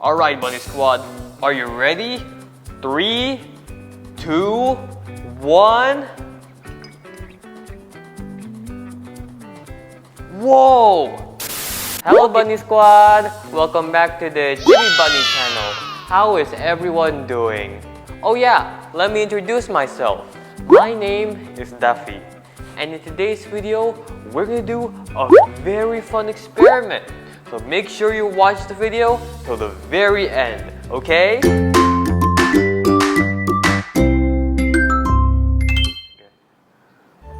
Alright, Bunny Squad, are you ready? 3, 2, 1. Whoa! Hello, Bunny Squad! Welcome back to the Chibi Bunny channel. How is everyone doing? Oh yeah, let me introduce myself. My name is Daffi, and in today's video, we're gonna do a very fun experiment. So make sure you watch the video till the very end, okay?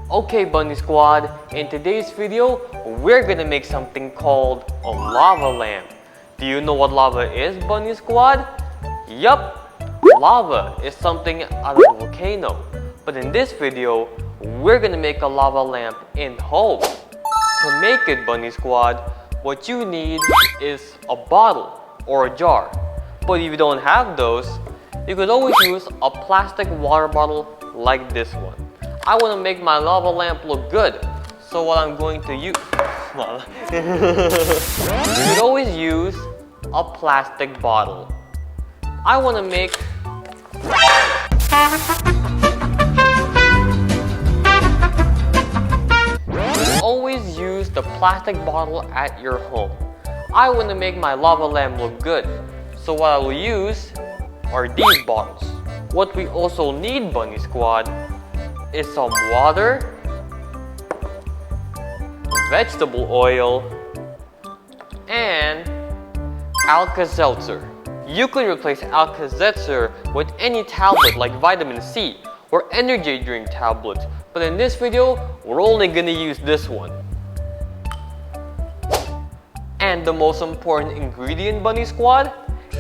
Okay, Bunny Squad, in today's video, we're gonna make something called a lava lamp. Do you know what lava is, Bunny Squad? Yup! Lava is something out of a volcano. But in this video, we're gonna make a lava lamp in home. To make it, Bunny Squad, what you need is a bottle or a jar. But if you don't have those, you could always use a plastic water bottle like this one. I want to make my lava lamp look good, so what I'm going to use... You could always use a plastic bottle. I want to make... Always use the plastic bottle at your home. I want to make my lava lamp look good, so what I will use are these bottles. What we also need, Bunny Squad, is some water, vegetable oil, and Alka-Seltzer. You can replace Alka-Seltzer with any tablet like vitamin C or energy drink tablets, but in this video, we're only gonna use this one. And the most important ingredient, Bunny Squad,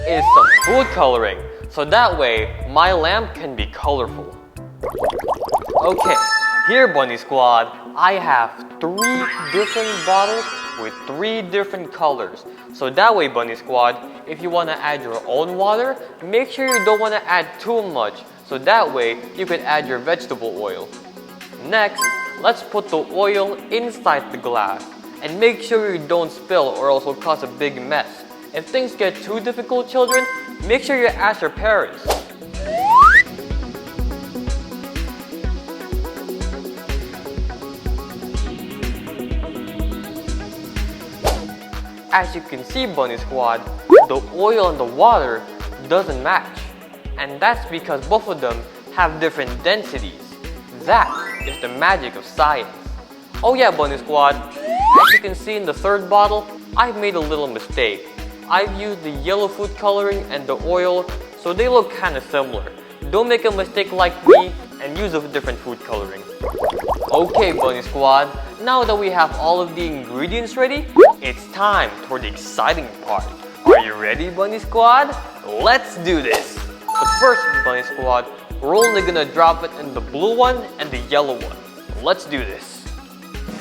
is some food coloring, so that way my lamp can be colorful. Okay, here, Bunny Squad, I have 3 different bottles with 3 different colors. So that way, Bunny Squad, if you want to add your own water, make sure you don't want to add too much, so that way you can add your vegetable oil. Next, let's put the oil inside the glass and make sure you don't spill or else will cause a big mess. If things get too difficult, children, make sure you ask your parents. As you can see, Bunny Squad, the oil and the water doesn't match. And that's because both of them have different densities. That is the magic of science. Oh yeah, Bunny Squad, as you can see in the third bottle, I've made a little mistake. I've used the yellow food coloring and the oil, so they look kinda similar. Don't make a mistake like me and use a different food coloring. Okay, Bunny Squad, now that we have all of the ingredients ready, it's time for the exciting part. Are you ready, Bunny Squad? Let's do this! But first, Bunny Squad, we're only gonna drop it in the blue one and the yellow one. Let's do this.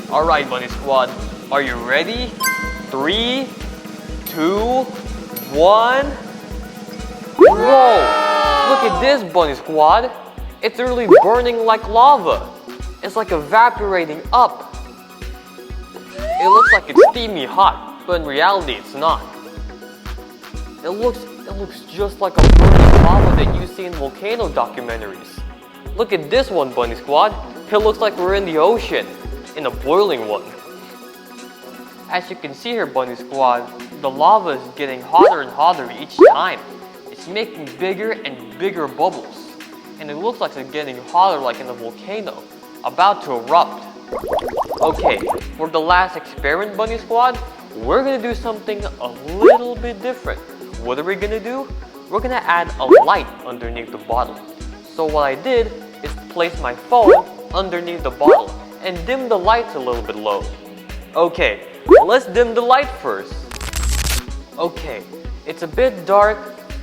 Alright, Bunny Squad, are you ready? 3, 2, 1... Whoa! Look at this, Bunny Squad! It's really burning like lava. It's like evaporating up. It looks like it's steamy hot, but in reality it's not. It looks just like a burning lava that you see in volcano documentaries. Look at this one, Bunny Squad. It looks like we're in the ocean, in a boiling one. As you can see here, Bunny Squad, the lava is getting hotter and hotter each time. It's making bigger and bigger bubbles. And it looks like it's getting hotter like in a volcano, about to erupt. Okay, for the last experiment, Bunny Squad, we're gonna do something a little bit different. What are we gonna do? We're gonna add a light underneath the bottle. So what I did is place my phone underneath the bottle and dim the lights a little bit low. Okay, let's dim the light first. Okay, it's a bit dark,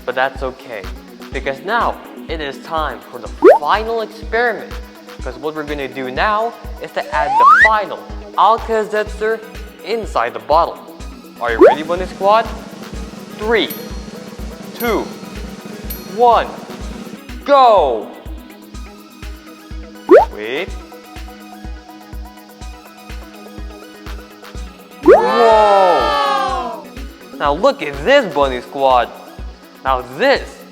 but that's okay. Because now, it is time for the final experiment. Because what we're gonna do now is to add the final Alka-Seltzer inside the bottle. Are you ready, Bunny Squad? 3, 2, 1, go! Wait. Whoa! Now look at this, Bunny Squad. Now this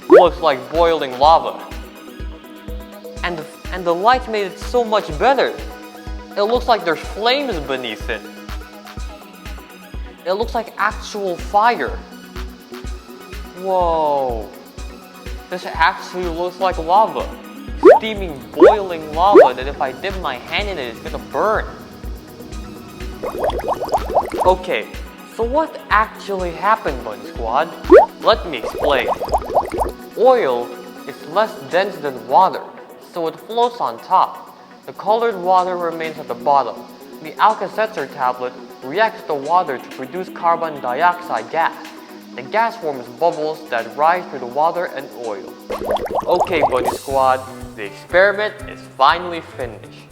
looks like boiling lava. And the light made it so much better. It looks like there's flames beneath it. It looks like actual fire. Whoa. This actually looks like lava. Steaming, boiling lava that if I dip my hand in it, it's gonna burn. Okay, so what actually happened, Bunny Squad? Let me explain. Oil is less dense than water, so it floats on top. The colored water remains at the bottom. The Alka-Seltzer tablet reacts the water to produce carbon dioxide gas. The gas forms bubbles that rise through the water and oil. Okay, Bunny Squad, the experiment is finally finished.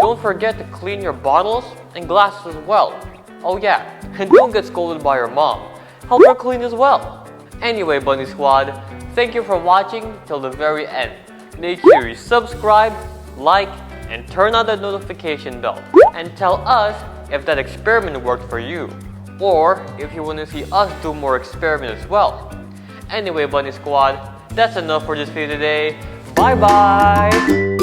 Don't forget to clean your bottles and glasses as well. Oh yeah, and don't get scolded by your mom. Help her clean as well. Anyway, Bunny Squad, thank you for watching till the very end. Make sure you subscribe, like, and turn on the notification bell. And tell us if that experiment worked for you. Or if you want to see us do more experiments as well. Anyway, Bunny Squad, that's enough for this video today. Bye bye!